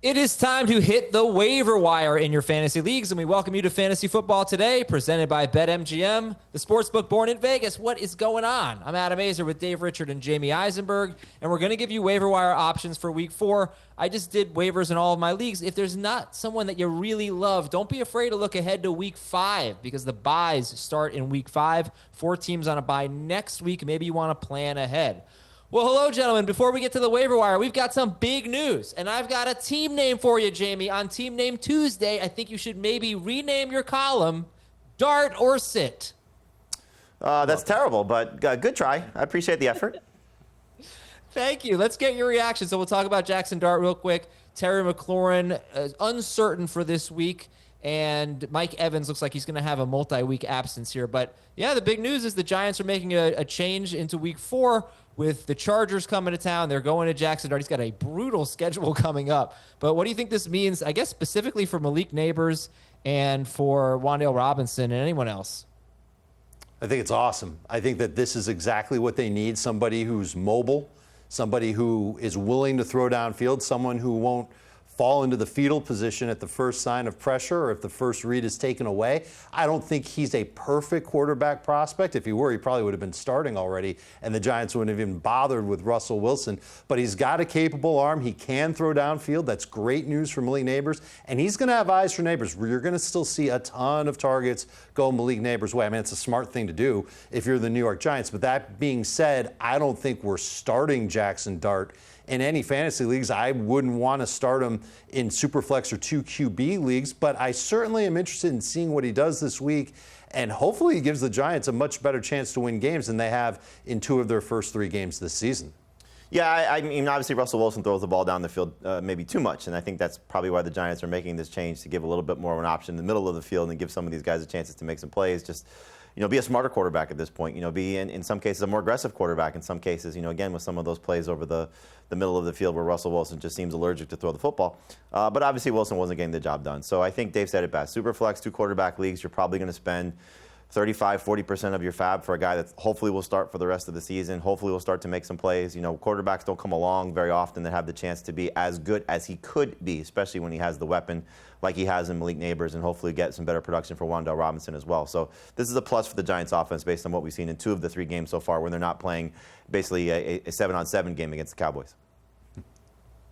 It is time to hit the waiver wire in your fantasy leagues, and we welcome you to Fantasy Football Today, presented by BetMGM, the sportsbook born in Vegas. What is going on? I'm Adam Aizer with Dave Richard and Jamey Eisenberg, and we're going to give you waiver wire options for Week 4. I just did waivers in all of my leagues. If there's not someone that you really love, don't be afraid to look ahead to Week 5 because the buys start in Week 5. 4 teams on a bye next week. Maybe you want to plan ahead. Well, hello, gentlemen. Before we get to the waiver wire, we've got some big news, and I've got a team name for you, Jamey. On Team Name Tuesday, I think you should maybe rename your column Dart or Sit. That's terrible, but good try. I appreciate the effort. Thank you. Let's get your reaction. So we'll talk about Jaxson Dart real quick. Terry McLaurin is uncertain for this week, and Mike Evans looks like he's going to have a multi-week absence here. But, yeah, the big news is the Giants are making a change into Week 4 with the Chargers coming to town. They're going to Jaxson Dart. He's got a brutal schedule coming up. But what do you think this means, I guess, specifically for Malik Neighbors and for Wan'Dale Robinson and anyone else? I think it's awesome. I think that this is exactly what they need, somebody who's mobile, somebody who is willing to throw downfield, someone who won't fall into the fetal position at the first sign of pressure or if the first read is taken away. I don't think he's a perfect quarterback prospect. If he were, he probably would have been starting already, and the Giants wouldn't have even bothered with Russell Wilson. But he's got a capable arm. He can throw downfield. That's great news for Malik Neighbors. And he's going to have eyes for Neighbors. You're going to still see a ton of targets go Malik Neighbors' way. I mean, it's a smart thing to do if you're the New York Giants. But that being said, I don't think we're starting Jaxson Dart in any fantasy leagues. I wouldn't want to start him in Superflex or 2 QB leagues, but I certainly am interested in seeing what he does this week, and hopefully he gives the Giants a much better chance to win games than they have in 2 of their first 3 games this season. Yeah, I mean, obviously Russell Wilson throws the ball down the field maybe too much, and I think that's probably why the Giants are making this change to give a little bit more of an option in the middle of the field and give some of these guys a chance to make some plays. Just, be a smarter quarterback at this point. Be in some cases a more aggressive quarterback. In some cases, again, with some of those plays over the middle of the field where Russell Wilson just seems allergic to throw the football. But obviously Wilson wasn't getting the job done. So I think Dave said it best. Superflex, 2 quarterback leagues, you're probably going to spend 35-40% of your fab for a guy that hopefully will start for the rest of the season, hopefully will start to make some plays. Quarterbacks don't come along very often that have the chance to be as good as he could be, especially when he has the weapon like he has in Malik Neighbors, and hopefully get some better production for Wan'Dale Robinson as well. So this is a plus for the Giants offense based on what we've seen in 2 of the 3 games so far when they're not playing basically a 7-on-7 game against the Cowboys.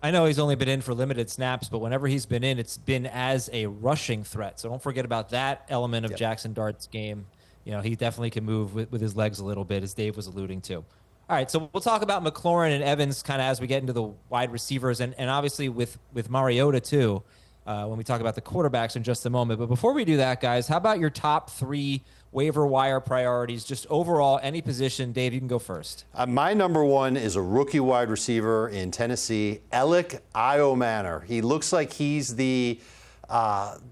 I know he's only been in for limited snaps, but whenever he's been in, it's been as a rushing threat. So don't forget about that element of Jaxson Dart's game. He definitely can move with his legs a little bit, as Dave was alluding to. All right, so we'll talk about McLaurin and Evans kind of as we get into the wide receivers, and obviously with Mariota too, when we talk about the quarterbacks in just a moment. But before we do that, guys, how about your top 3 waiver wire priorities, just overall, any position? Dave, you can go first. My number 1 is a rookie wide receiver in Tennessee, Alec Iomanner. He looks like he's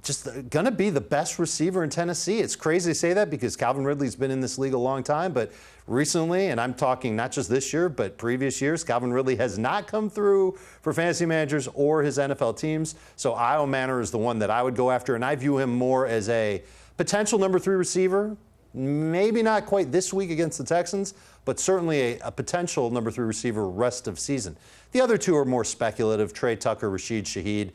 just going to be the best receiver in Tennessee. It's crazy to say that because Calvin Ridley's been in this league a long time, but recently, and I'm talking not just this year, but previous years, Calvin Ridley has not come through for fantasy managers or his NFL teams. So Iomanner is the one that I would go after, and I view him more as a potential number 3 receiver. Maybe not quite this week against the Texans, but certainly a potential number 3 receiver rest of season. The other 2 are more speculative, Trey Tucker, Rashid Shaheed.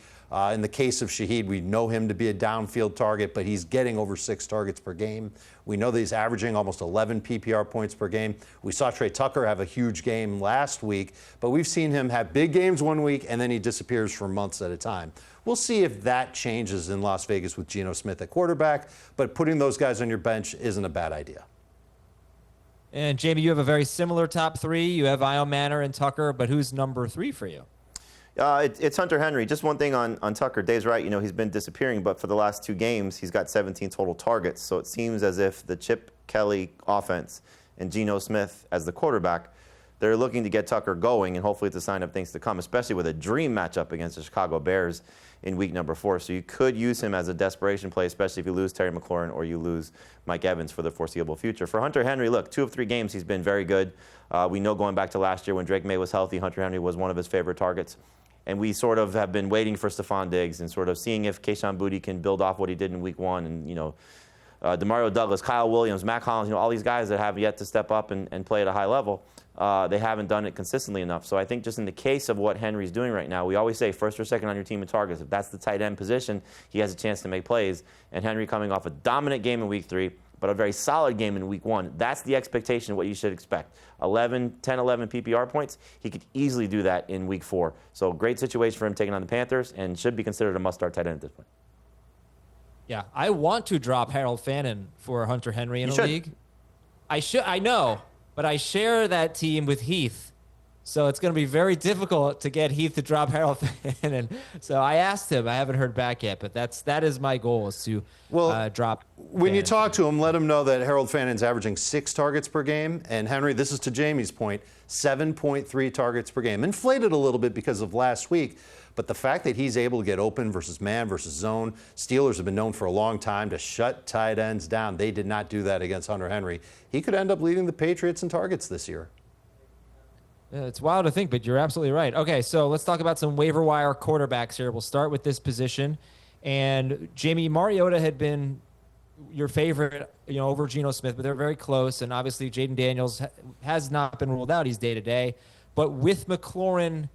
In the case of Shaheed, we know him to be a downfield target, but he's getting over 6 targets per game. We know that he's averaging almost 11 PPR points per game. We saw Trey Tucker have a huge game last week, but we've seen him have big games one week, and then he disappears for months at a time. We'll see if that changes in Las Vegas with Geno Smith at quarterback, but putting those guys on your bench isn't a bad idea. And, Jamey, you have a very similar top 3. You have Iomanner and Tucker, but who's number 3 for you? It's Hunter Henry. Just one thing on Tucker. Dave's right. He's been disappearing, but for the last 2 games, he's got 17 total targets. So it seems as if the Chip Kelly offense and Geno Smith as the quarterback, they're looking to get Tucker going, and hopefully it's a sign of things to come, especially with a dream matchup against the Chicago Bears in week number 4. So you could use him as a desperation play, especially if you lose Terry McLaurin or you lose Mike Evans for the foreseeable future. For Hunter Henry, look, 2 of 3 games he's been very good. We know going back to last year when Drake May was healthy, Hunter Henry was one of his favorite targets. And we sort of have been waiting for Stephon Diggs and sort of seeing if Kayshon Boutte can build off what he did in week 1. And, Demario Douglas, Kyle Williams, Mac Hollins, all these guys that have yet to step up and play at a high level. they haven't done it consistently enough. So I think just in the case of what Henry's doing right now, we always say first or second on your team in targets. If that's the tight end position, he has a chance to make plays. And Henry coming off a dominant game in week 3, but a very solid game in week 1. That's the expectation of what you should expect. 10, 11 PPR points. He could easily do that in week 4. So great situation for him taking on the Panthers and should be considered a must-start tight end at this point. Yeah, I want to drop Harold Fannin for Hunter Henry in a league. I know, but I share that team with Heath. So it's going to be very difficult to get Heath to drop Harold Fannin. So I asked him. I haven't heard back yet, but that is my goal, is to drop. When Fannin. You talk to him, let him know that Harold Fannin's averaging 6 targets per game. And Henry, this is to Jamey's point, 7.3 targets per game. Inflated a little bit because of last week. But the fact that he's able to get open versus man versus zone, Steelers have been known for a long time to shut tight ends down. They did not do that against Hunter Henry. He could end up leading the Patriots in targets this year. It's wild to think, but you're absolutely right. Okay, so let's talk about some waiver wire quarterbacks here. We'll start with this position. And Jamey, Mariota had been your favorite, over Geno Smith, but they're very close. And obviously, Jaden Daniels has not been ruled out. He's day-to-day. But with McLaurin,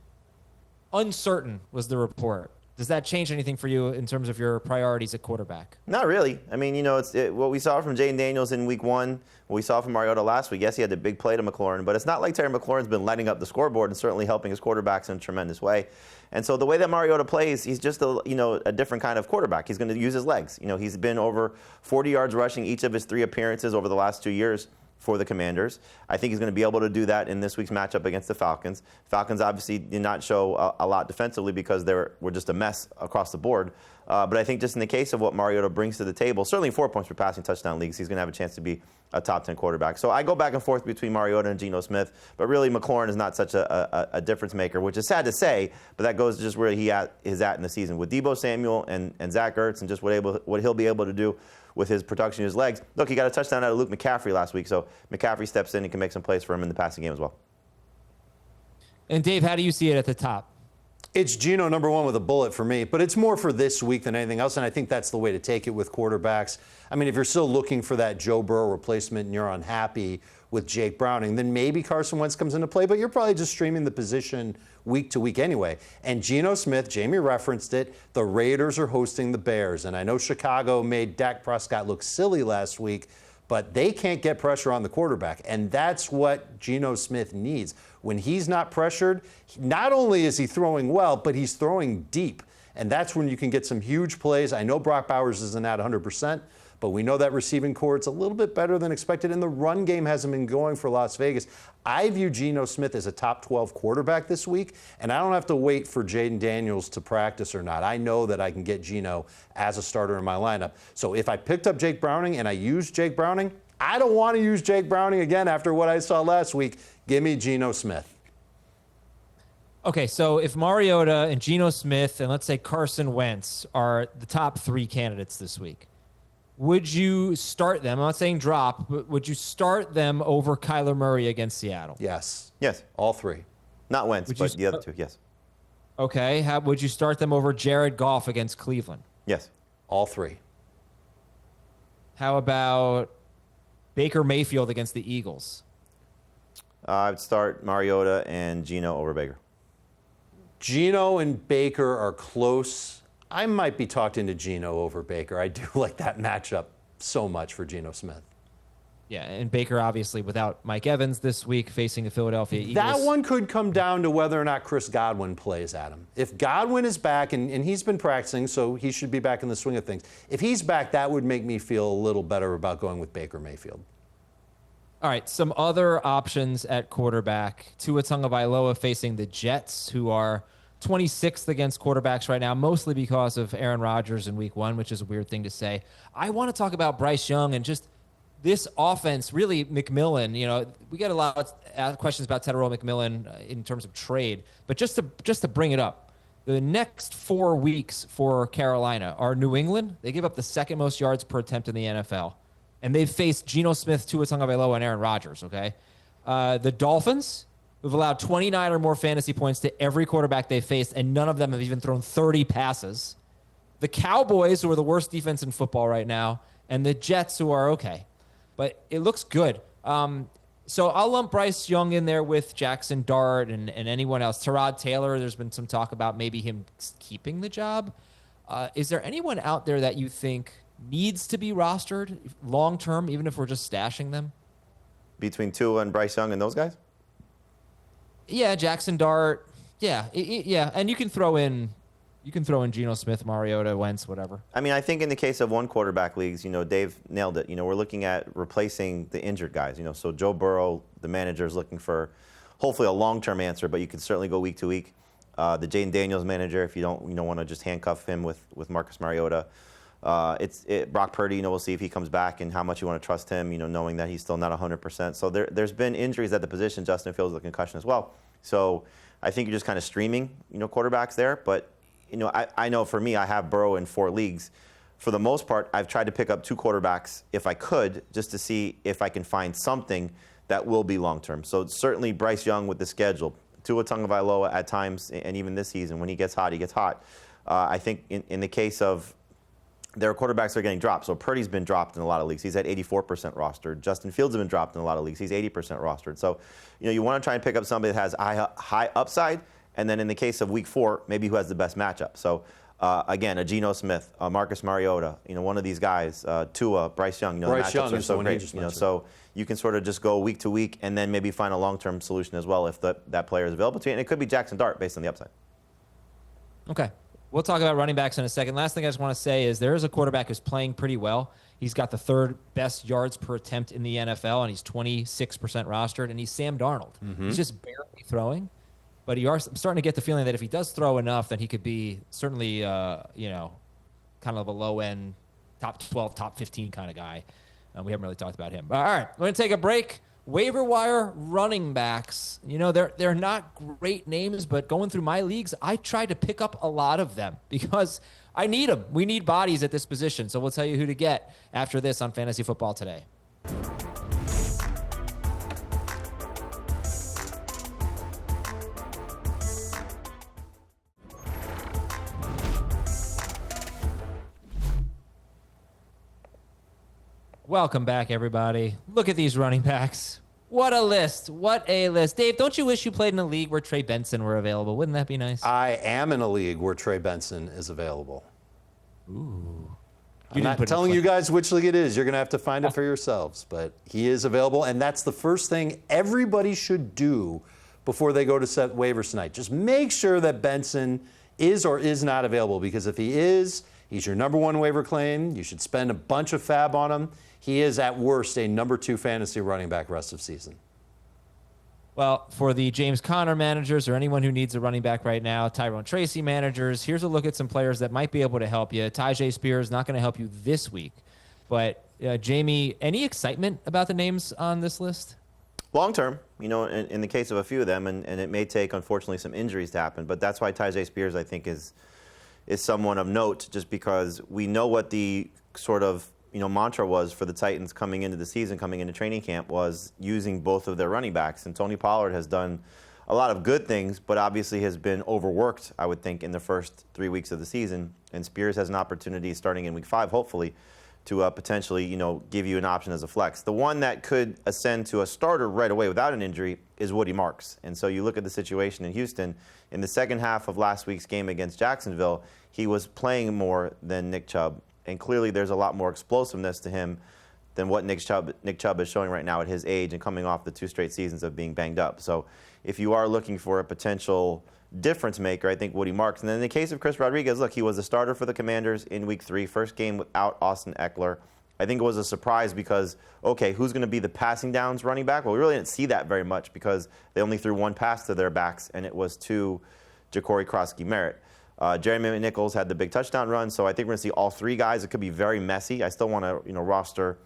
uncertain was the report. Does that change anything for you in terms of your priorities at quarterback? Not really. I mean, what we saw from Jaden Daniels in week 1, what we saw from Mariota last week, yes, he had the big play to McLaurin, but it's not like Terry McLaurin's been lighting up the scoreboard and certainly helping his quarterbacks in a tremendous way. And so the way that Mariota plays, he's just a different kind of quarterback. He's going to use his legs. He's been over 40 yards rushing each of his 3 appearances over the last 2 years for the Commanders. I think he's going to be able to do that in this week's matchup against the Falcons. Falcons obviously did not show a lot defensively because they were just a mess across the board. But I think just in the case of what Mariota brings to the table, certainly 4 points per passing touchdown leagues, he's going to have a chance to be a top 10 quarterback. So I go back and forth between Mariota and Geno Smith, but really McLaurin is not such a difference maker, which is sad to say, but that goes to just where he is at in the season. With Deebo Samuel and Zach Ertz and just what he'll be able to do with his production, his legs. Look, he got a touchdown out of Luke McCaffrey last week, so McCaffrey steps in and can make some plays for him in the passing game as well. And Dave, how do you see it at the top? It's Geno number 1 with a bullet for me, but it's more for this week than anything else, and I think that's the way to take it with quarterbacks. I mean, if you're still looking for that Joe Burrow replacement and you're unhappy with Jake Browning, then maybe Carson Wentz comes into play, but you're probably just streaming the position week to week anyway. And Geno Smith, Jamey referenced it, the Raiders are hosting the Bears. And I know Chicago made Dak Prescott look silly last week, but they can't get pressure on the quarterback. And that's what Geno Smith needs. When he's not pressured, not only is he throwing well, but he's throwing deep. And that's when you can get some huge plays. I know Brock Bowers isn't at 100%, but we know that receiving core's a little bit better than expected, and the run game hasn't been going for Las Vegas. I view Geno Smith as a top 12 quarterback this week, and I don't have to wait for Jaden Daniels to practice or not. I know that I can get Geno as a starter in my lineup. So if I picked up Jake Browning and I used Jake Browning, I don't want to use Jake Browning again after what I saw last week. Give me Geno Smith. Okay, so if Mariota and Geno Smith and let's say Carson Wentz are the top 3 candidates this week, would you start them? I'm not saying drop, but would you start them over Kyler Murray against Seattle? Yes. Yes. All 3. Not Wentz, but the other 2, yes. Okay. Would you start them over Jared Goff against Cleveland? Yes. All 3. How about Baker Mayfield against the Eagles? I would start Mariota and Geno over Baker. Geno and Baker are close. I might be talked into Geno over Baker. I do like that matchup so much for Geno Smith. Yeah, and Baker obviously without Mike Evans this week facing the Philadelphia Eagles. That one could come down to whether or not Chris Godwin plays, Adam. If Godwin is back, and he's been practicing, so he should be back in the swing of things. If he's back, that would make me feel a little better about going with Baker Mayfield. All right, some other options at quarterback. Tua Tagovailoa facing the Jets, who are 26th against quarterbacks right now, mostly because of Aaron Rodgers in week 1, which is a weird thing to say. I want to talk about Bryce Young and just this offense, really McMillan. We get a lot of questions about Tedero McMillan in terms of trade, but just to bring it up, the next 4 weeks for Carolina are New England. They give up the 2nd most yards per attempt in the NFL, and they've faced Geno Smith, Tua Tagovailoa, and Aaron Rodgers, okay? The Dolphins, who've allowed 29 or more fantasy points to every quarterback they've faced, and none of them have even thrown 30 passes. The Cowboys, who are the worst defense in football right now, and the Jets, who are okay. But it looks good. So I'll lump Bryce Young in there with Jaxson Dart and anyone else. Tyrod Taylor, there's been some talk about maybe him keeping the job. Is there anyone out there that you think needs to be rostered long-term, even if we're just stashing them? Between Tua and Bryce Young and those guys? Yeah, Jaxson Dart. Yeah, yeah. And you can throw in Geno Smith, Mariota, Wentz, whatever. I mean, I think in the case of one quarterback leagues, Dave nailed it. We're looking at replacing the injured guys. So Joe Burrow, the manager, is looking for hopefully a long-term answer, but you can certainly go week to week. The Jaden Daniels manager, if you don't want to just handcuff him with Marcus Mariota. Brock Purdy, we'll see if he comes back and how much you want to trust him, knowing that he's still not 100%. So there's been injuries at the position. Justin Fields with a concussion as well. So I think you're just kind of streaming, quarterbacks there. But, I know for me, I have Burrow in 4 leagues. For the most part, I've tried to pick up 2 quarterbacks if I could, just to see if I can find something that will be long-term. So certainly Bryce Young with the schedule. Tua Tagovailoa at times, and even this season, when he gets hot, he gets hot. I think in the case of their quarterbacks are getting dropped. So Purdy's been dropped in a lot of leagues. He's at 84% rostered. Justin Fields has been dropped in a lot of leagues. He's 80% rostered. So, you want to try and pick up somebody that has high upside, and then in the case of week 4, maybe who has the best matchup. So, again, a Geno Smith, a Marcus Mariota, one of these guys, Tua, Bryce Young. Bryce Young is so great. So you can sort of just go week to week and then maybe find a long-term solution as well if that player is available to you. And it could be Jaxson Dart based on the upside. Okay. We'll talk about running backs in a second. Last thing I just want to say is there is a quarterback who's playing pretty well. He's got the 3rd best yards per attempt in the NFL, and he's 26% rostered, and he's Sam Darnold. Mm-hmm. He's just barely throwing, but I'm starting to get the feeling that if he does throw enough, then he could be certainly, kind of a low-end, top 12, top 15 kind of guy. We haven't really talked about him. All right, we're going to take a break. Waiver wire running backs, they're not great names, but going through my leagues, I try to pick up a lot of them because I need them. We need bodies at this position. So we'll tell you who to get after this on Fantasy Football Today. Welcome back, everybody. Look at these running backs. What a list. What a list. Dave, don't you wish you played in a league where Trey Benson were available? Wouldn't that be nice? I am in a league where Trey Benson is available. Ooh. I'm not telling you guys which league it is. You're going to have to find it for yourselves. But he is available, and that's the first thing everybody should do before they go to set waivers tonight. Just make sure that Benson is or is not available, because if he is, he's your number 1 waiver claim. You should spend a bunch of fab on him. He is, at worst, a number 2 fantasy running back rest of season. Well, for the James Conner managers or anyone who needs a running back right now, Tyrone Tracy managers, here's a look at some players that might be able to help you. Tyjae Spears not going to help you this week. But, Jamey, any excitement about the names on this list? Long term, in the case of a few of them, and it may take, unfortunately, some injuries to happen. But that's why Tyjae Spears, I think, is someone of note, just because we know what the sort of mantra was for the Titans coming into the season, coming into training camp, was using both of their running backs. And Tony Pollard has done a lot of good things, but obviously has been overworked, I would think, in the first 3 weeks of the season. And Spears has an opportunity starting in week 5, hopefully, to potentially, give you an option as a flex. The one that could ascend to a starter right away without an injury is Woody Marks. And so you look at the situation in Houston. In the second half of last week's game against Jacksonville, he was playing more than Nick Chubb. And clearly there's a lot more explosiveness to him than what Nick Chubb is showing right now at his age and coming off the 2 straight seasons of being banged up. So if you are looking for a potential difference maker, I think Woody Marks. And then in the case of Chris Rodriguez, look, he was a starter for the Commanders in week 3, first game without Austin Eckler. I think it was a surprise because, okay, who's going to be the passing downs running back? Well, we really didn't see that very much because they only threw 1 pass to their backs, and it was to Ja'Cory Krosky-Merritt. Jeremy Nichols had the big touchdown run, so I think we're going to see all 3 guys. It could be very messy. I still want to roster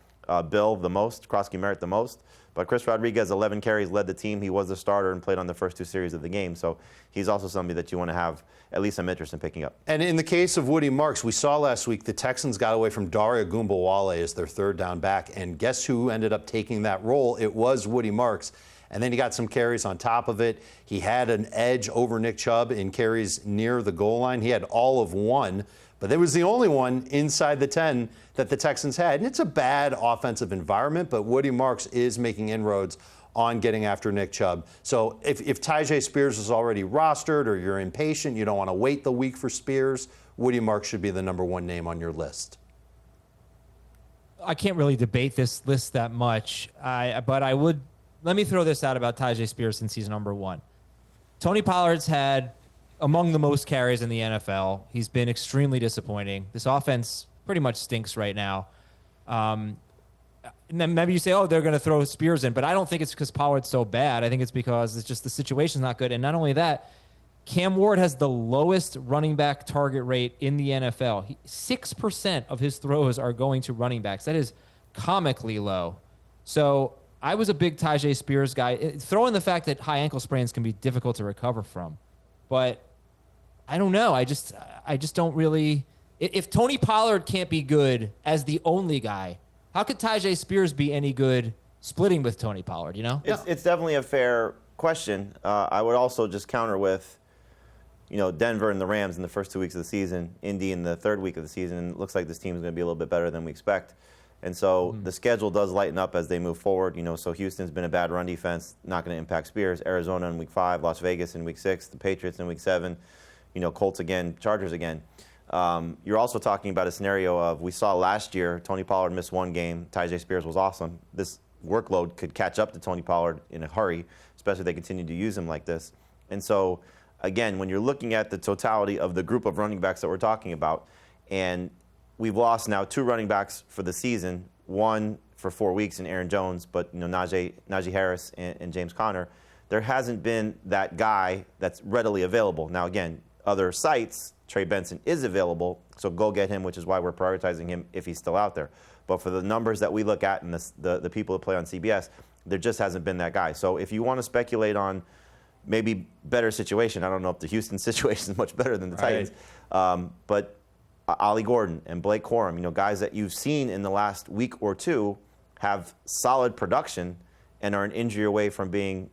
Bill the most, Krosky-Merritt the most. But Chris Rodriguez, 11 carries, led the team. He was the starter and played on the first 2 series of the game. So he's also somebody that you want to have at least some interest in picking up. And in the case of Woody Marks, we saw last week the Texans got away from Dare Ogunbowale as their 3rd down back. And guess who ended up taking that role? It was Woody Marks. And then he got some carries on top of it. He had an edge over Nick Chubb in carries near the goal line. He had all of 1, but it was the only one inside the 10 that the Texans had. And it's a bad offensive environment, but Woody Marks is making inroads on getting after Nick Chubb. So if Tyjae Spears is already rostered or you're impatient, you don't want to wait the week for Spears, Woody Marks should be the number one name on your list. I can't really debate this list that much, but I would. Let me throw this out about Tyjae Spears since he's number one. Tony Pollard's had among the most carries in the NFL. He's been extremely disappointing. This offense pretty much stinks right now. And then maybe you say, oh, they're going to throw Spears in, but I don't think it's because Pollard's so bad. I think it's because it's just the situation's not good. And not only that, Cam Ward has the lowest running back target rate in the NFL. 6% of his throws are going to running backs. That is comically low. So I was a big Tyjae Spears guy. Throw in the fact that high ankle sprains can be difficult to recover from. But I don't know. I just don't really. If Tony Pollard can't be good as the only guy, how could Tyjae Spears be any good splitting with Tony Pollard, you know? It's definitely a fair question. I would also just counter with, Denver and the Rams in the first 2 weeks of the season, Indy in the third week of the season, and it looks like this team is going to be a little bit better than we expect. And so the schedule does lighten up as they move forward. So Houston's been a bad run defense, not going to impact Spears. Arizona in week 5, Las Vegas in week 6, the Patriots in week 7, Colts again, Chargers again. You're also talking about a scenario of, we saw last year, Tony Pollard missed one game. Tyjae Spears was awesome. This workload could catch up to Tony Pollard in a hurry, especially if they continue to use him like this. And so, again, when you're looking at the totality of the group of running backs that we're talking about, and we've lost now 2 running backs for the season, one for 4 weeks in Aaron Jones, but Najee Harris and James Conner, there hasn't been that guy that's readily available. Now, again, other sites, Trey Benson is available, so go get him, which is why we're prioritizing him if he's still out there. But for the numbers that we look at and the people that play on CBS, there just hasn't been that guy. So if you want to speculate on maybe better situation, I don't know if the Houston situation is much better than the Titans, but Ollie Gordon and Blake Corum, guys that you've seen in the last week or two have solid production and are an injury away from being,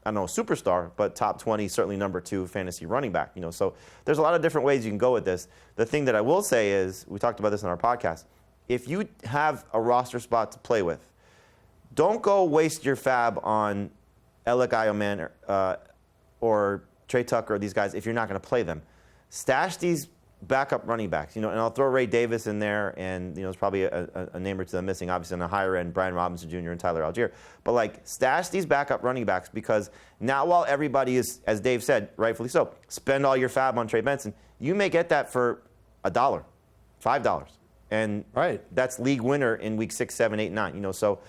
I don't know, a superstar, but top 20, certainly number 2 fantasy running back. So there's a lot of different ways you can go with this. The thing that I will say is, we talked about this in our podcast, if you have a roster spot to play with, don't go waste your fab on Alec Ioman or Trey Tucker or these guys if you're not going to play them. Stash these backup running backs, and I'll throw Ray Davis in there, and there's probably a name or two I'm missing, obviously on the higher end, Brian Robinson Jr. and Tyler Algier. But stash these backup running backs, because now while everybody is, as Dave said, rightfully so, spend all your fab on Trey Benson, you may get that for $1, $5, and that's league winner in week 6, 7, 8, 9. So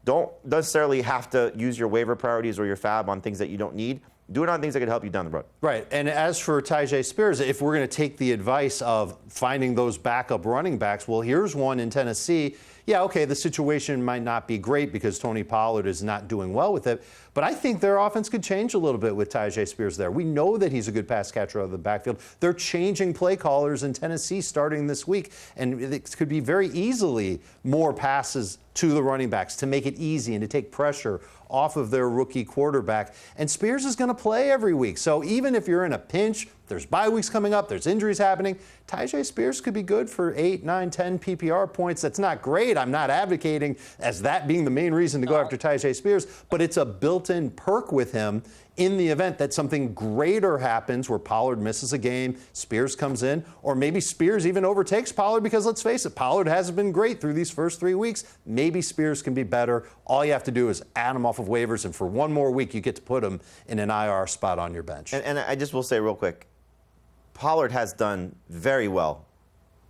don't necessarily have to use your waiver priorities or your fab on things that you don't need. Do it on things that could help you down the road. Right. And as for Tyjae Spears, if we're going to take the advice of finding those backup running backs, well, here's one in Tennessee. Yeah, okay, the situation might not be great because Tony Pollard is not doing well with it, but I think their offense could change a little bit with Tyjae Spears there. We know that he's a good pass catcher out of the backfield. They're changing play callers in Tennessee starting this week, and it could be very easily more passes to the running backs to make it easy and to take pressure off of their rookie quarterback. And Spears is going to play every week. So even if you're in a pinch, there's bye weeks coming up, there's injuries happening, Tyjae Spears could be good for 8, 9, 10 PPR points. That's not great. I'm not advocating as that being the main reason to go after Tyjae Spears, but it's a built-in perk with him in the event that something greater happens where Pollard misses a game, Spears comes in, or maybe Spears even overtakes Pollard, because let's face it, Pollard hasn't been great through these first 3 weeks. Maybe Spears can be better. All you have to do is add him off of waivers, and for one more week, you get to put him in an IR spot on your bench. And I just will say real quick, Pollard has done very well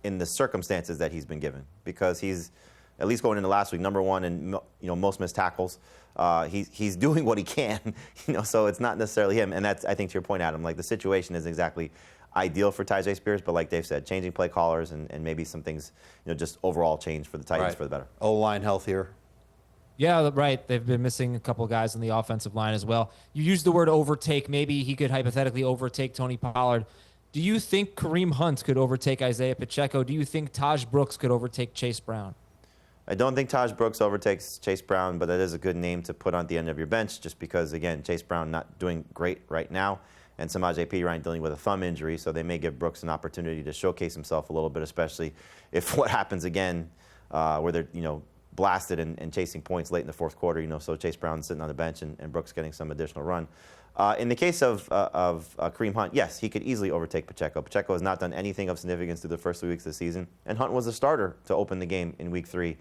in the circumstances that he's been given, because he's, at least going into last week, number 1 in most missed tackles. He's doing what he can, so it's not necessarily him. And that's, I think, to your point, Adam, the situation isn't exactly ideal for Tyjae Spears, but like Dave said, changing play callers and maybe some things, just overall change for the Titans for the better. O-line healthier. Yeah, right. They've been missing a couple guys on the offensive line as well. You used the word overtake. Maybe he could hypothetically overtake Tony Pollard. Do you think Kareem Hunt could overtake Isaiah Pacheco? Do you think Taj Brooks could overtake Chase Brown? I don't think Taj Brooks overtakes Chase Brown, but that is a good name to put on the end of your bench, just because, again, Chase Brown not doing great right now, and Samaje Perine dealing with a thumb injury, so they may give Brooks an opportunity to showcase himself a little bit, especially if what happens again, where they're blasted and chasing points late in the fourth quarter. So Chase Brown sitting on the bench and Brooks getting some additional run. In the case of Kareem Hunt, yes, he could easily overtake Pacheco. Pacheco has not done anything of significance through the first 3 weeks of the season, and Hunt was a starter to open the game in Week 3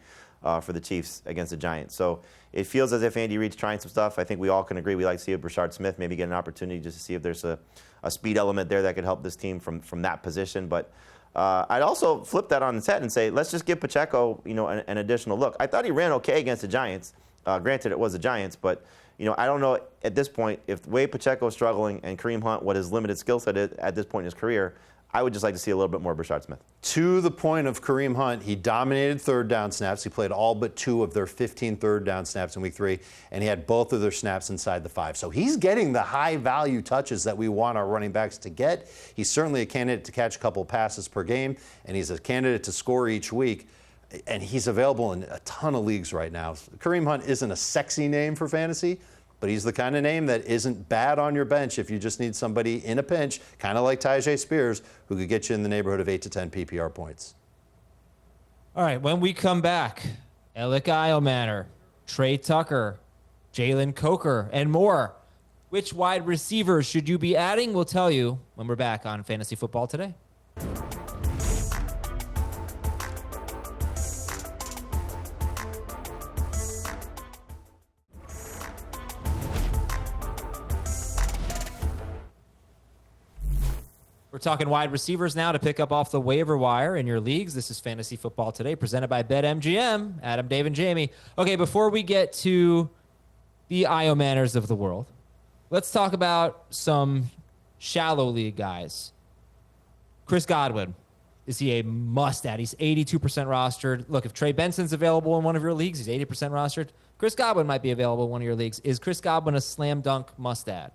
for the Chiefs against the Giants. So it feels as if Andy Reid's trying some stuff. I think we all can agree we like to see Brashard Smith maybe get an opportunity just to see if there's a speed element there that could help this team from that position. But I'd also flip that on its head and say, let's just give Pacheco, an additional look. I thought he ran okay against the Giants. Granted, it was the Giants, but I don't know at this point if the way Pacheco is struggling and Kareem Hunt, what his limited skill set is at this point in his career, I would just like to see a little bit more Brashard Smith. To the point of Kareem Hunt, he dominated third down snaps. He played all but 2 of their 15 third down snaps in Week 3, and he had both of their snaps inside the 5. So he's getting the high-value touches that we want our running backs to get. He's certainly a candidate to catch a couple passes per game, and he's a candidate to score each week. And he's available in a ton of leagues right now. Kareem Hunt isn't a sexy name for fantasy, but he's the kind of name that isn't bad on your bench if you just need somebody in a pinch, kind of like Tyjae Spears, who could get you in the neighborhood of 8 to 10 PPR points. All right, when we come back, Alec Eilmanor, Trey Tucker, Jalen Coker, and more. Which wide receivers should you be adding? We'll tell you when we're back on Fantasy Football Today. We're talking wide receivers now to pick up off the waiver wire in your leagues. This is Fantasy Football Today, presented by BetMGM. Adam, Dave, and Jamey. Okay, before we get to the Eilmanors of the world, let's talk about some shallow league guys. Chris Godwin. Is he a must-add? He's 82% rostered. Look, if Trey Benson's available in one of your leagues, he's 80% rostered. Chris Godwin might be available in one of your leagues. Is Chris Godwin a slam dunk must-add?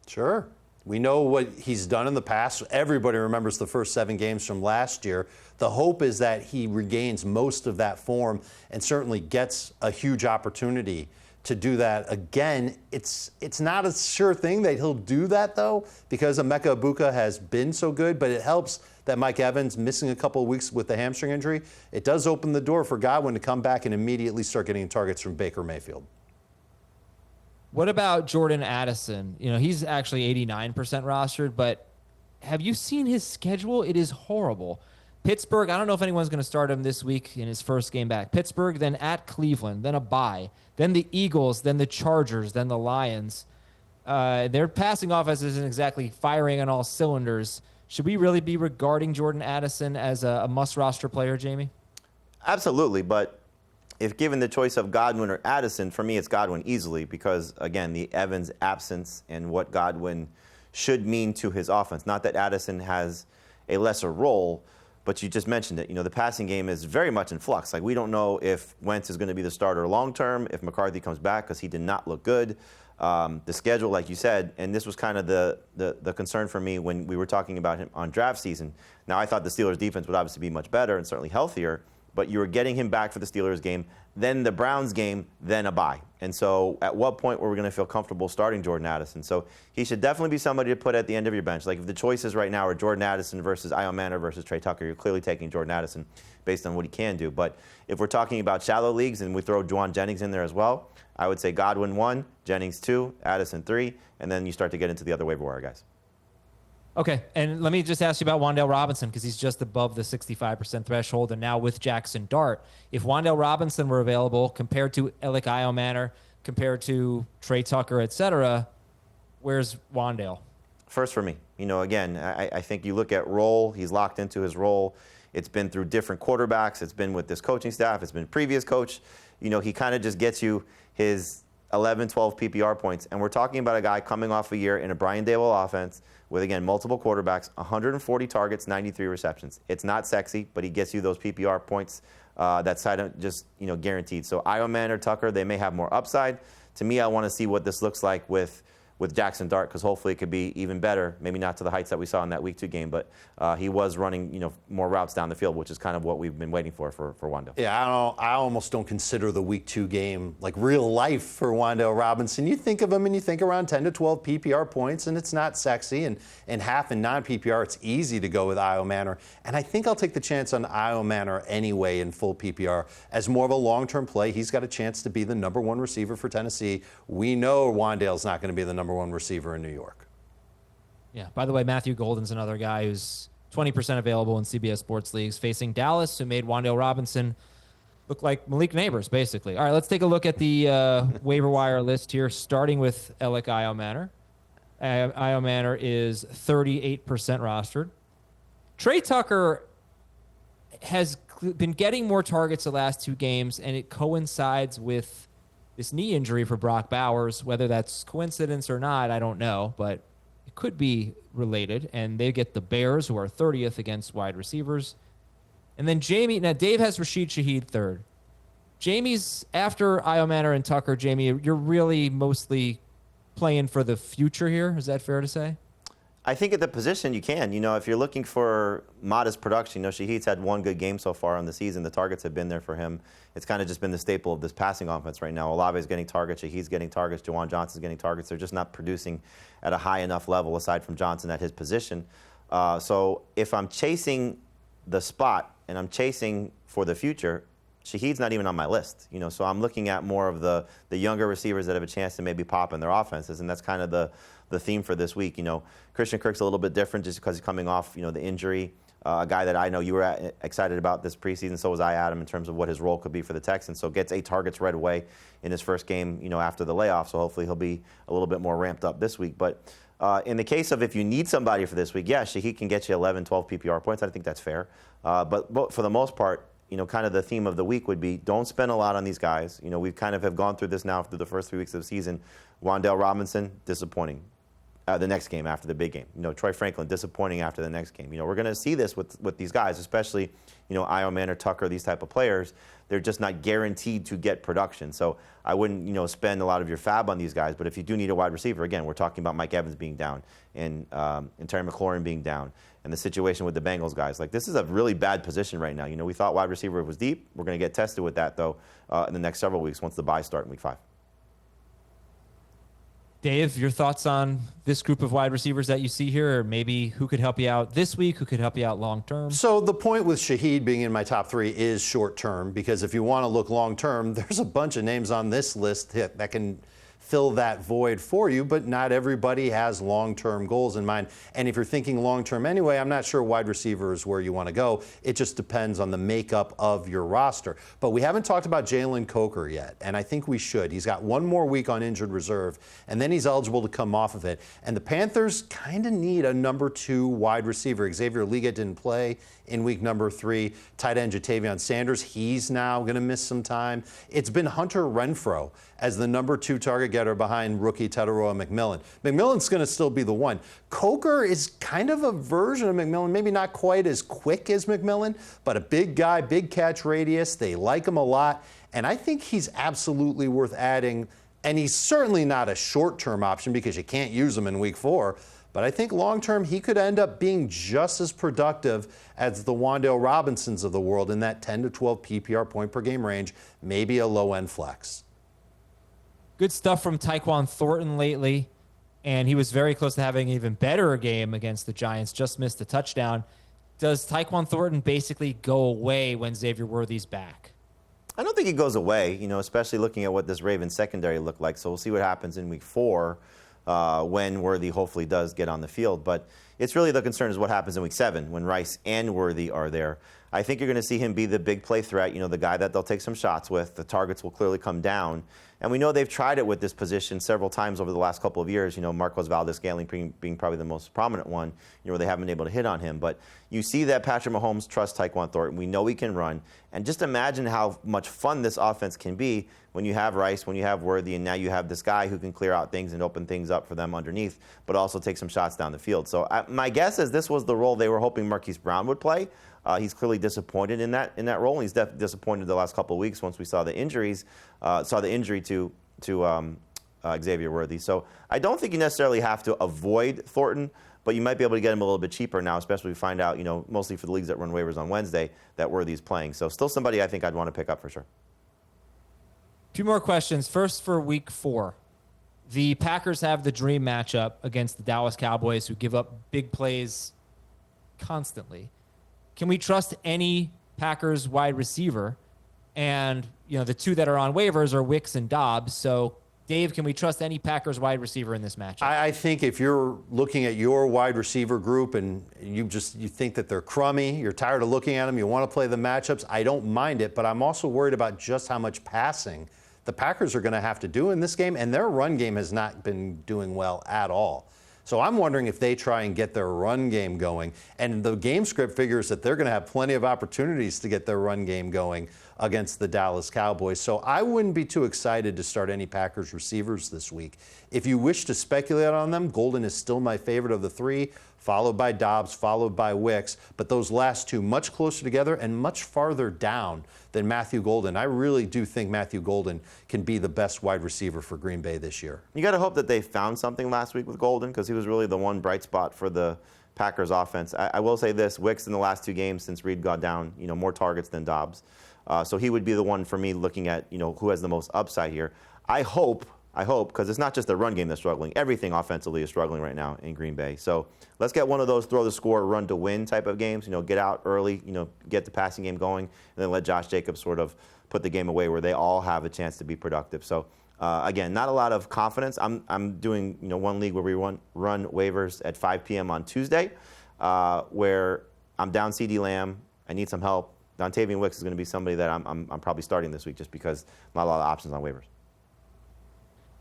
Sure. We know what he's done in the past. Everybody remembers the first 7 games from last year. The hope is that he regains most of that form and certainly gets a huge opportunity to do that again. It's not a sure thing that he'll do that, though, because Emeka Egbuka has been so good, but it helps that Mike Evans missing a couple of weeks with the hamstring injury. It does open the door for Godwin to come back and immediately start getting targets from Baker Mayfield. What about Jordan Addison? He's actually 89% rostered, but have you seen his schedule? It is horrible. Pittsburgh, I don't know if anyone's going to start him this week in his first game back. Pittsburgh, then at Cleveland, then a bye, then the Eagles, then the Chargers, then the Lions. Their passing offense isn't exactly firing on all cylinders. Should we really be regarding Jordan Addison as a must-roster player, Jamey? Absolutely, but if given the choice of Godwin or Addison, for me it's Godwin easily because, again, the Evans absence and what Godwin should mean to his offense. Not that Addison has a lesser role, but you just mentioned it. The passing game is very much in flux. Like, we don't know if Wentz is going to be the starter long-term, if McCarthy comes back because he did not look good. The schedule, like you said, and this was kind of the concern for me when we were talking about him on draft season. Now, I thought the Steelers' defense would obviously be much better and certainly healthier, but you were getting him back for the Steelers game, then the Browns game, then a bye. And so at what point were we going to feel comfortable starting Jordan Addison? So he should definitely be somebody to put at the end of your bench. Like, if the choices right now are Jordan Addison versus Eilmanor versus Trey Tucker, you're clearly taking Jordan Addison based on what he can do. But if we're talking about shallow leagues and we throw Juwan Jennings in there as well, I would say Godwin 1, Jennings 2, Addison 3, and then you start to get into the other waiver wire guys. Okay, and let me just ask you about Wan'Dale Robinson because he's just above the 65% threshold, and now with Jaxson Dart. If Wan'Dale Robinson were available compared to Alec Eilmanor, compared to Trey Tucker, et cetera, where's Wan'Dale? First for me. Again, I think you look at role, he's locked into his role. It's been through different quarterbacks. It's been with this coaching staff. It's been previous coach. He kind of just gets you his 11, 12 PPR points. And we're talking about a guy coming off a year in a Brian Daboll offense with, again, multiple quarterbacks, 140 targets, 93 receptions. It's not sexy, but he gets you those PPR points that's just, guaranteed. So Eilmanor or Tucker, they may have more upside. To me, I want to see what this looks like with with Jaxson Dart, because hopefully it could be even better. Maybe not to the heights that we saw in that Week 2 game, but he was running more routes down the field, which is kind of what we've been waiting for Wan'Dale. Yeah, I almost don't consider the Week 2 game like real life for Wan'Dale Robinson. You think of him and you think around 10 to 12 PPR points, and it's not sexy. And in half and non-PPR, it's easy to go with Io Manor. And I think I'll take the chance on Io Manor anyway in full PPR as more of a long-term play. He's got a chance to be the number 1 receiver for Tennessee. We know Wan'Dale's not going to be the number 1 receiver in New York. Yeah, by the way, Matthew Golden's another guy who's 20% available in CBS Sports Leagues, facing Dallas, who made Wan'Dale Robinson look like Malik Neighbors, basically. All right, let's take a look at the waiver wire list here, starting with Alec Io Manor. Io Manor is 38% rostered. Trey Tucker has been getting more targets the last 2 games, and it coincides with this knee injury for Brock Bowers. Whether that's coincidence or not, I don't know, but it could be related. And they get the Bears, who are 30th against wide receivers. And then Dave has Rashid Shaheed third. Jamey's after Io Manor and Tucker. Jamey, you're really mostly playing for the future here. Is that fair to say? I think at the position you can. If you're looking for modest production, Shaheed's had 1 good game so far on the season. The targets have been there for him. It's kind of just been the staple of this passing offense right now. Olave's getting targets, Shaheed's getting targets, Juwan Johnson's getting targets. They're just not producing at a high enough level aside from Johnson at his position. So if I'm chasing the spot and I'm chasing for the future, Shaheed's not even on my list. So I'm looking at more of the younger receivers that have a chance to maybe pop in their offenses, and that's kind of the theme for this week. Christian Kirk's a little bit different just because he's coming off, the injury. A guy that I know you were excited about this preseason, so was I, Adam, in terms of what his role could be for the Texans. So gets 8 targets right away in his first game, after the layoff. So hopefully he'll be a little bit more ramped up this week. But in the case of if you need somebody for this week, yeah, Shaheed can get you 11, 12 PPR points. I think that's fair. But for the most part, kind of the theme of the week would be don't spend a lot on these guys. We kind of have gone through this now through the first 3 weeks of the season. Wan'Dale Robinson, disappointing. The next game after the big game. Troy Franklin, disappointing after the next game. We're going to see this with these guys, especially, Io Manor, Tucker, these type of players. They're just not guaranteed to get production. So I wouldn't, spend a lot of your fab on these guys. But if you do need a wide receiver, again, we're talking about Mike Evans being down and Terry McLaurin being down and the situation with the Bengals guys. Like, this is a really bad position right now. We thought wide receiver was deep. We're going to get tested with that, though, in the next several weeks once the bye start in Week 5. Dave, your thoughts on this group of wide receivers that you see here, or maybe who could help you out this week, who could help you out long term? So the point with Shaheed being in my top 3 is short term, because if you want to look long term, there's a bunch of names on this list that can fill that void for you, but not everybody has long-term goals in mind. And if you're thinking long-term anyway, I'm not sure wide receiver is where you want to go. It just depends on the makeup of your roster. But we haven't talked about Jalen Coker yet, and I think we should. He's got 1 more week on injured reserve, and then he's eligible to come off of it. And the Panthers kind of need a number 2 wide receiver. Xavier Liga didn't play in week number 3. Tight end Jatavion Sanders, he's now going to miss some time. It's been Hunter Renfrow as the number 2 target getter behind rookie Teteroa McMillan. McMillan's going to still be the one. Coker is kind of a version of McMillan, maybe not quite as quick as McMillan, but a big guy, big catch radius. They like him a lot, and I think he's absolutely worth adding. And he's certainly not a short-term option because you can't use him in week 4. But I think long-term, he could end up being just as productive as the Wan'Dale Robinsons of the world in that 10 to 12 PPR point per game range, maybe a low-end flex. Good stuff from Tyquan Thornton lately, and he was very close to having an even better game against the Giants, just missed a touchdown. Does Tyquan Thornton basically go away when Xavier Worthy's back? I don't think he goes away, especially looking at what this Ravens secondary looked like. So we'll see what happens in week 4. When Worthy hopefully does get on the field. But it's really the concern is what happens in week 7 when Rice and Worthy are there. I think you're going to see him be the big play threat, the guy that they'll take some shots with. The targets will clearly come down. And we know they've tried it with this position several times over the last couple of years. Marquez Valdes-Scantling being probably the most prominent one, where they haven't been able to hit on him. But you see that Patrick Mahomes trusts Tyquan Thornton. We know he can run. And just imagine how much fun this offense can be when you have Rice, when you have Worthy, and now you have this guy who can clear out things and open things up for them underneath, but also take some shots down the field. So my guess is this was the role they were hoping Marquise Brown would play. He's clearly disappointed in that role, and he's definitely disappointed the last couple of weeks once we saw the injuries, saw the injury to Xavier Worthy. So I don't think you necessarily have to avoid Thornton, but you might be able to get him a little bit cheaper now, especially if we find out, mostly for the leagues that run waivers on Wednesday, that Worthy's playing. So still somebody I think I'd want to pick up for sure. Two more questions. First, for week 4. The Packers have the dream matchup against the Dallas Cowboys, who give up big plays constantly. Can we trust any Packers wide receiver? And, the two that are on waivers are Wicks and Dobbs. So, Dave, can we trust any Packers wide receiver in this matchup? I think if you're looking at your wide receiver group and you think that they're crummy, you're tired of looking at them, you want to play the matchups, I don't mind it, but I'm also worried about just how much passing the Packers are going to have to do in this game, and their run game has not been doing well at all. So I'm wondering if they try and get their run game going. And the game script figures that they're going to have plenty of opportunities to get their run game going against the Dallas Cowboys. So I wouldn't be too excited to start any Packers receivers this week. If you wish to speculate on them, Golden is still my favorite of the 3, followed by Dobbs, followed by Wicks. But those last 2 much closer together and much farther down than Matthew Golden. I really do think Matthew Golden can be the best wide receiver for Green Bay this year. You got to hope that they found something last week with Golden, because he was really the one bright spot for the Packers offense. I will say this, Wicks in the last 2 games since Reed got down, more targets than Dobbs. So he would be the one for me looking at, who has the most upside here. I hope, because it's not just the run game that's struggling. Everything offensively is struggling right now in Green Bay. So let's get one of those throw the score, run to win type of games. Get out early, get the passing game going, and then let Josh Jacobs sort of put the game away where they all have a chance to be productive. So again, not a lot of confidence. I'm doing one league where we run waivers at 5 p.m. on Tuesday, where I'm down CeeDee Lamb. I need some help. Dontavian Wicks is going to be somebody that I'm probably starting this week just because not a lot of options on waivers.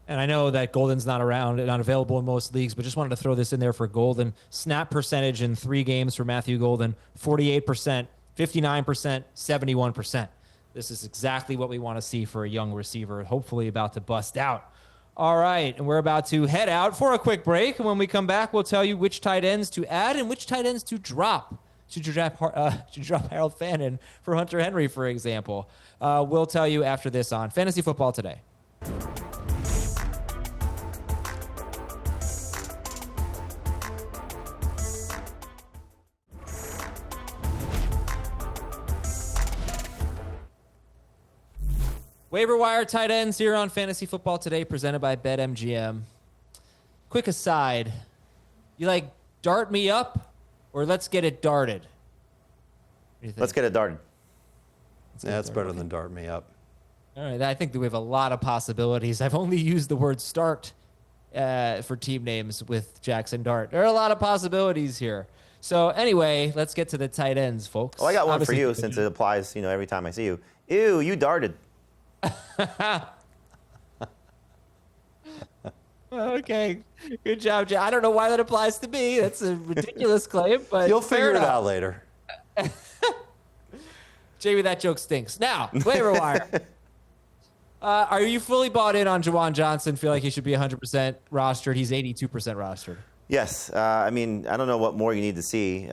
And I know that Golden's not around and not available in most leagues, but just wanted to throw this in there for Golden. Snap percentage in 3 games for Matthew Golden, 48%, 59%, 71%. This is exactly what we want to see for a young receiver, hopefully about to bust out. All right, and we're about to head out for a quick break. And when we come back, we'll tell you which tight ends to add and which tight ends to drop. Should you drop Harold Fannin for Hunter Henry, for example? We'll tell you after this on Fantasy Football Today. Waiver Wire tight ends here on Fantasy Football Today, presented by BetMGM. Quick aside, you like dart me up or let's get it darted? Let's get it darted. That's better than dart me up. All right, I think that we have a lot of possibilities. I've only used the word start for team names with Jaxson Dart. There are a lot of possibilities here. So anyway, let's get to the tight ends, folks. Well, I got one for you since it applies, every time I see you. Ew, you darted. Okay, good job, Jay. I don't know why that applies to me. That's a ridiculous claim, but you'll figure it out later. Jamey, that joke stinks. Now, waiver wire. Are you fully bought in on Juwan Johnson? Feel like he should be 100% rostered? He's 82% rostered. Yes. I don't know what more you need to see.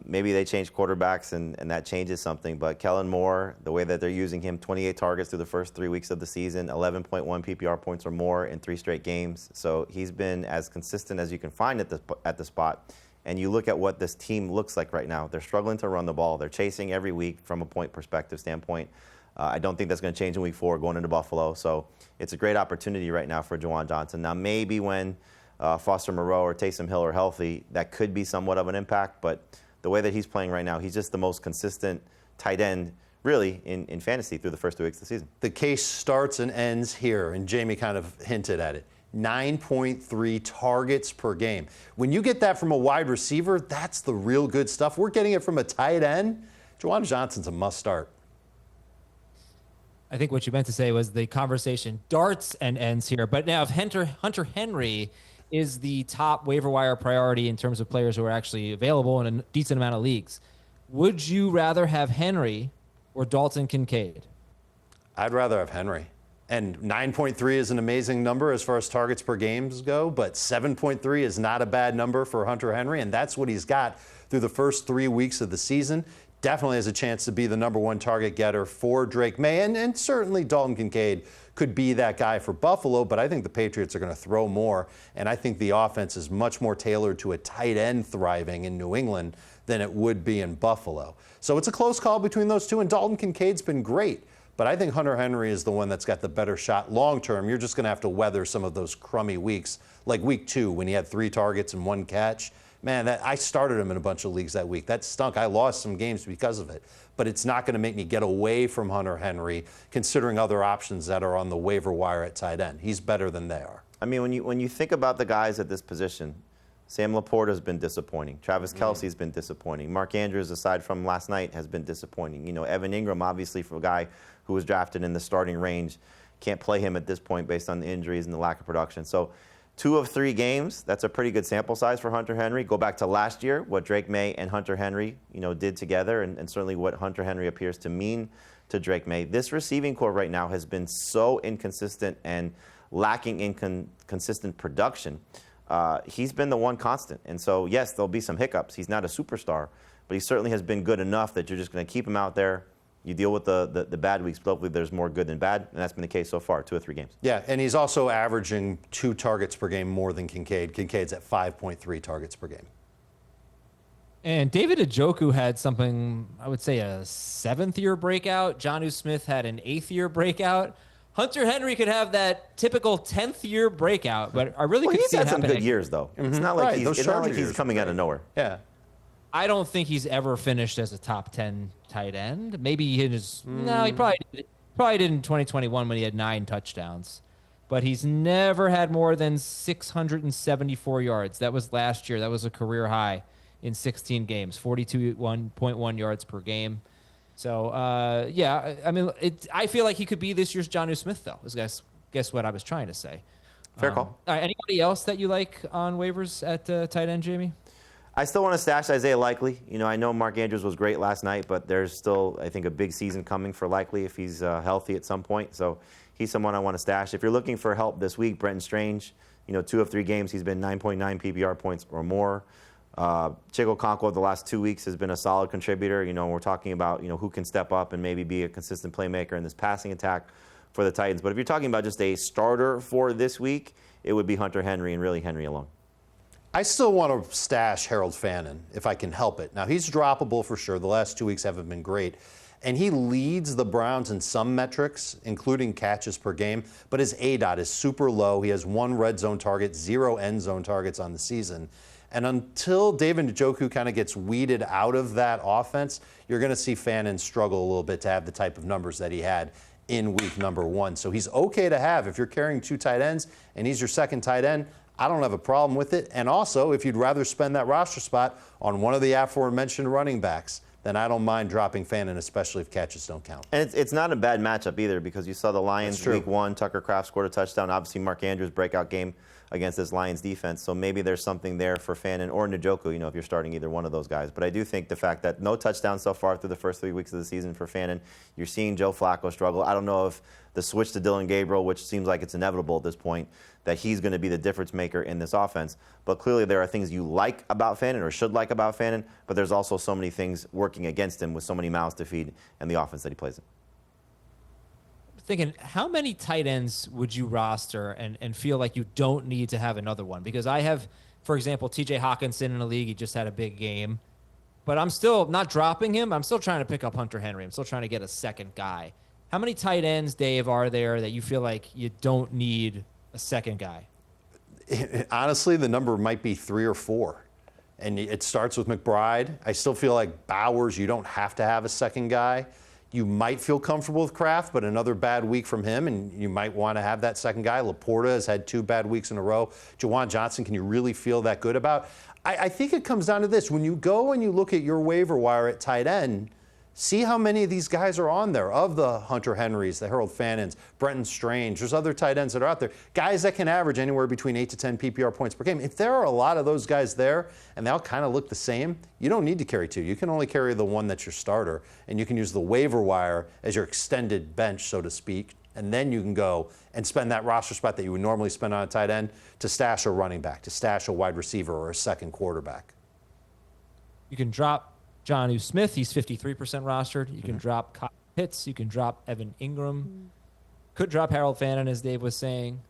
Maybe they change quarterbacks and that changes something. But Kellen Moore, the way that they're using him, 28 targets through the first 3 weeks of the season, 11.1 PPR points or more in 3 straight games. So he's been as consistent as you can find at the spot. And you look at what this team looks like right now. They're struggling to run the ball. They're chasing every week from a point perspective standpoint. I don't think that's going to change in week 4 going into Buffalo. So it's a great opportunity right now for Juwan Johnson. Now, maybe when Foster Moreau or Taysom Hill are healthy, that could be somewhat of an impact. But the way that he's playing right now, he's just the most consistent tight end, really, in fantasy through the first 2 weeks of the season. The case starts and ends here, and Jamey kind of hinted at it. 9.3 targets per game. When you get that from a wide receiver, that's the real good stuff. We're getting it from a tight end. Juwan Johnson's a must start. I think what you meant to say was the conversation darts and ends here. But now if Hunter Henry is the top waiver wire priority in terms of players who are actually available in a decent amount of leagues, would you rather have Henry or Dalton Kincaid? I'd rather have Henry. And 9.3 is an amazing number as far as targets per games go, but 7.3 is not a bad number for Hunter Henry, and that's what he's got through the first 3 weeks of the season. definitely has a chance to be the number one target getter for Drake May. And certainly Dalton Kincaid could be that guy for Buffalo, but I think the Patriots are going to throw more. And I think the offense is much more tailored to a tight end thriving in New England than it would be in Buffalo. So it's a close call between those two, and Dalton Kincaid's been great. But I think Hunter Henry is the one that's got the better shot long term. You're just going to have to weather some of those crummy weeks, like week 2 when he had 3 targets and 1 catch. Man, I started him in a bunch of leagues that week. That stunk. I lost some games because of it. But it's not going to make me get away from Hunter Henry, considering other options that are on the waiver wire at tight end. He's better than they are. I mean, when you think about the guys at this position, Sam Laporta's been disappointing. Travis Kelce's been disappointing. Mark Andrews, aside from last night, has been disappointing. You know, Evan Ingram, obviously, for a guy who was drafted in the starting range, can't play him at this point based on the injuries and the lack of production. So 2 of 3 games, that's a pretty good sample size for Hunter Henry. Go back to last year, what Drake May and Hunter Henry, did together, and certainly what Hunter Henry appears to mean to Drake May. This receiving core right now has been so inconsistent and lacking in consistent production. He's been the one constant. And so, yes, there'll be some hiccups. He's not a superstar, but he certainly has been good enough that you're just going to keep him out there. You deal with the bad weeks, but hopefully there's more good than bad, and that's been the case so far, 2 or 3 games. Yeah, and he's also averaging 2 targets per game more than Kincaid. Kincaid's at 5.3 targets per game. And David Njoku had something, I would say, a 7th-year breakout. Jonnu Smith had an 8th-year breakout. Hunter Henry could have that typical 10th-year breakout, but I really could see it happen. He's had some good years, though. Mm-hmm. It's not like he's coming out of nowhere. Yeah. I don't think he's ever finished as a top 10 tight end. Maybe no, he probably did in 2021 when he had 9 touchdowns. But he's never had more than 674 yards. That was last year. That was a career high in 16 games, 42.1 yards per game. So, I mean, I feel like he could be this year's Jonnu Smith, though, is guess what I was trying to say. Fair call. All right, anybody else that you like on waivers at tight end, Jamey? I still want to stash Isaiah Likely. I know Mark Andrews was great last night, but there's still, I think, a big season coming for Likely if he's healthy at some point. So he's someone I want to stash. If you're looking for help this week, Brenton Strange, 2 of 3 games, he's been 9.9 PPR points or more. Chico Okonkwo the last 2 weeks has been a solid contributor. We're talking about, who can step up and maybe be a consistent playmaker in this passing attack for the Titans. But if you're talking about just a starter for this week, it would be Hunter Henry and really Henry alone. I still want to stash Harold Fannin if I can help it. Now, he's droppable for sure. The last 2 weeks haven't been great. And he leads the Browns in some metrics, including catches per game, but his ADOT is super low. He has 1 red zone target, 0 end zone targets on the season. And until David Njoku kind of gets weeded out of that offense, you're going to see Fannin struggle a little bit to have the type of numbers that he had in week number 1. So he's okay to have if you're carrying 2 tight ends and he's your second tight end. I don't have a problem with it. And also, if you'd rather spend that roster spot on one of the aforementioned running backs, then I don't mind dropping Fannin, especially if catches don't count. And it's not a bad matchup either, because you saw the Lions week 1. Tucker Kraft scored a touchdown. Obviously, Mark Andrews' breakout game against this Lions defense. So maybe there's something there for Fannin or Njoku, if you're starting either one of those guys. But I do think the fact that no touchdowns so far through the first 3 weeks of the season for Fannin, you're seeing Joe Flacco struggle. I don't know if the switch to Dylan Gabriel, which seems like it's inevitable at this point, that he's going to be the difference maker in this offense. But clearly there are things you like about Fannin or should like about Fannin, but there's also so many things working against him with so many mouths to feed and the offense that he plays in. Thinking, how many tight ends would you roster and feel like you don't need to have another one? Because I have, for example, TJ Hawkinson in a league. He just had a big game. But I'm still not dropping him. I'm still trying to pick up Hunter Henry. I'm still trying to get a second guy. How many tight ends, Dave, are there that you feel like you don't need a second guy? Honestly, the number might be 3 or 4. And it starts with McBride. I still feel like Bowers, you don't have to have a second guy. You might feel comfortable with Kraft, but another bad week from him, and you might want to have that second guy. Laporta has had 2 bad weeks in a row. Juwan Johnson, can you really feel that good about? I think it comes down to this. When you go and you look at your waiver wire at tight end, see how many of these guys are on there, of the Hunter Henrys, the Harold Fannins, Brenton Strange. There's other tight ends that are out there, guys that can average anywhere between 8 to 10 PPR points per game. If there are a lot of those guys there and they all kind of look the same, you don't need to carry 2. You can only carry the one that's your starter, and you can use the waiver wire as your extended bench, so to speak, and then you can go and spend that roster spot that you would normally spend on a tight end to stash a running back, to stash a wide receiver or a second quarterback. You can drop Jonnu Smith, he's 53% rostered. You can drop Kyle Pitts. You can drop Evan Ingram. Could drop Harold Fannin, as Dave was saying.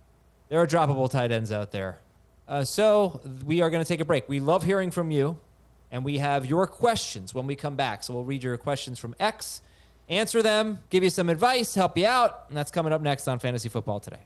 There are droppable tight ends out there. So we are going to take a break. We love hearing from you, and we have your questions when we come back. So we'll read your questions from X, answer them, give you some advice, help you out, and that's coming up next on Fantasy Football Today.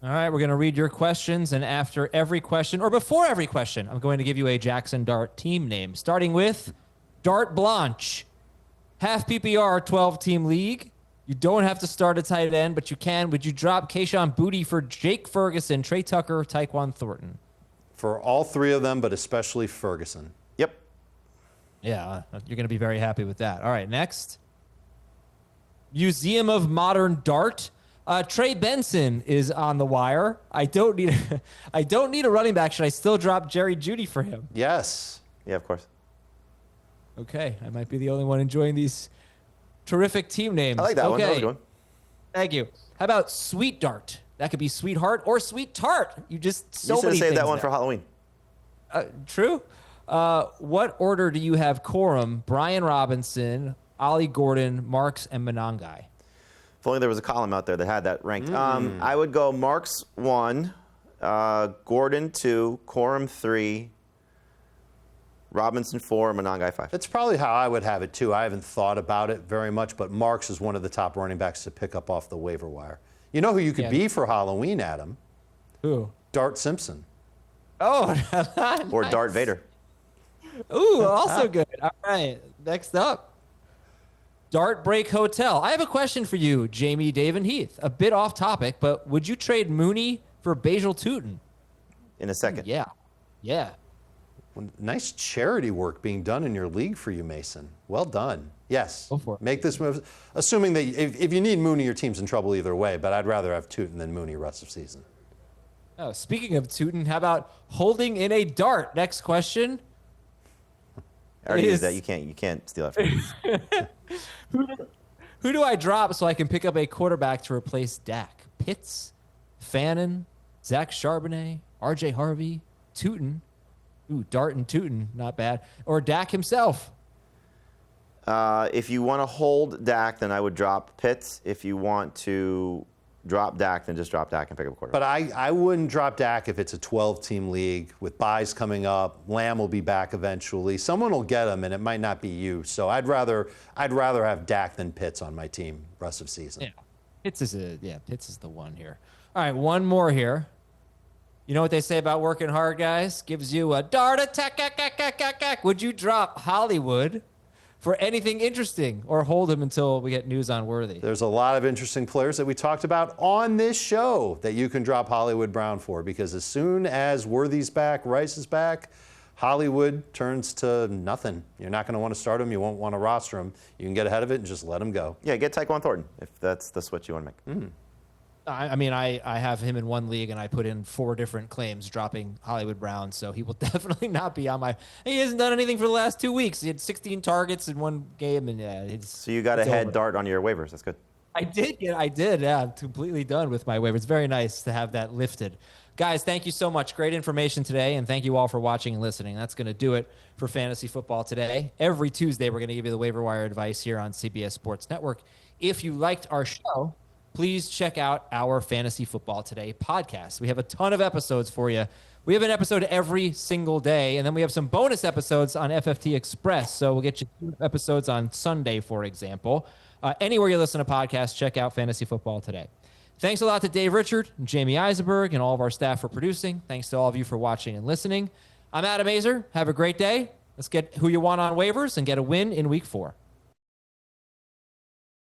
All right, we're going to read your questions, and after every question, or before every question, I'm going to give you a Jaxson Dart team name, starting with Dart Blanche. Half PPR, 12-team league. You don't have to start a tight end, but you can. Would you drop Kayshon Boutte for Jake Ferguson, Trey Tucker, Tyquan Thornton? For all three of them, but especially Ferguson. Yep. Yeah, you're going to be very happy with that. All right, next. Museum of Modern Dart. Trey Benson is on the wire. I don't need a running back. Should I still drop Jerry Jeudy for him? Yes. Yeah, of course. Okay, I might be the only one enjoying these terrific team names. I like that one. That was a good one. Thank you. How about Sweet Dart? That could be Sweetheart or Sweet Tart. You should have saved that one for Halloween. True. What order do you have Corum, Brian Robinson, Ollie Gordon, Marks, and Monangai? If only there was a column out there that had that ranked. I would go Marks 1, Gordon 2, Corum 3, Robinson 4, Monangai 5. That's probably how I would have it, too. I haven't thought about it very much, but Marks is one of the top running backs to pick up off the waiver wire. You know who you could be for Halloween, Adam? Who? Dart Simpson. Oh, nice. Or Dart Vader. Ooh, also good. All right, next up. Dart Break Hotel. I have a question for you, Jamey, Dave, and Heath. A bit off topic, but would you trade Mooney for Basil Tootin? In a second. Yeah. Nice charity work being done in your league for you, Mason. Well done. Yes. Go for it. Make this move. Assuming that if you need Mooney, your team's in trouble either way, but I'd rather have Tootin than Mooney rest of season. Oh, speaking of Tootin, how about holding in a dart? Next question. I already used that. You can't steal that from me. Who do I drop so I can pick up a quarterback to replace Dak? Pitts, Fannin, Zach Charbonnet, RJ Harvey, Tootin. Ooh, Dart and Tootin, not bad. Or Dak himself. If you want to hold Dak, then I would drop Pitts. If you want to drop Dak, then just drop Dak and pick up a quarterback. But I wouldn't drop Dak if it's a 12-team league with buys coming up. Lamb will be back eventually. Someone will get him, and it might not be you. So I'd rather have Dak than Pitts on my team rest of season. Yeah, Pitts is the one here. All right, one more here. You know what they say about working hard, guys? Gives you a dart attack. Would you drop Hollywood for anything interesting or hold him until we get news on Worthy? There's a lot of interesting players that we talked about on this show that you can drop Hollywood Brown for, because as soon as Worthy's back, Rice is back, Hollywood turns to nothing. You're not going to want to start him. You won't want to roster him. You can get ahead of it and just let him go. Yeah, get Tyquan Thornton if that's the switch you want to make. I have him in one league, and I put in 4 different claims dropping Hollywood Brown, so he will definitely not be on my... He hasn't done anything for the last 2 weeks. He had 16 targets in one game, and So you got a head dart on your waivers. That's good. I did. Yeah, I'm completely done with my waivers. It's very nice to have that lifted. Guys, thank you so much. Great information today, and thank you all for watching and listening. That's going to do it for Fantasy Football Today. Every Tuesday, we're going to give you the waiver wire advice here on CBS Sports Network. If you liked our show, please check out our Fantasy Football Today podcast. We have a ton of episodes for you. We have an episode every single day, and then we have some bonus episodes on FFT Express. So we'll get you 2 episodes on Sunday, for example. Anywhere you listen to podcasts, check out Fantasy Football Today. Thanks a lot to Dave Richard, and Jamey Eisenberg, and all of our staff for producing. Thanks to all of you for watching and listening. I'm Adam Aizer. Have a great day. Let's get who you want on waivers and get a win in Week 4.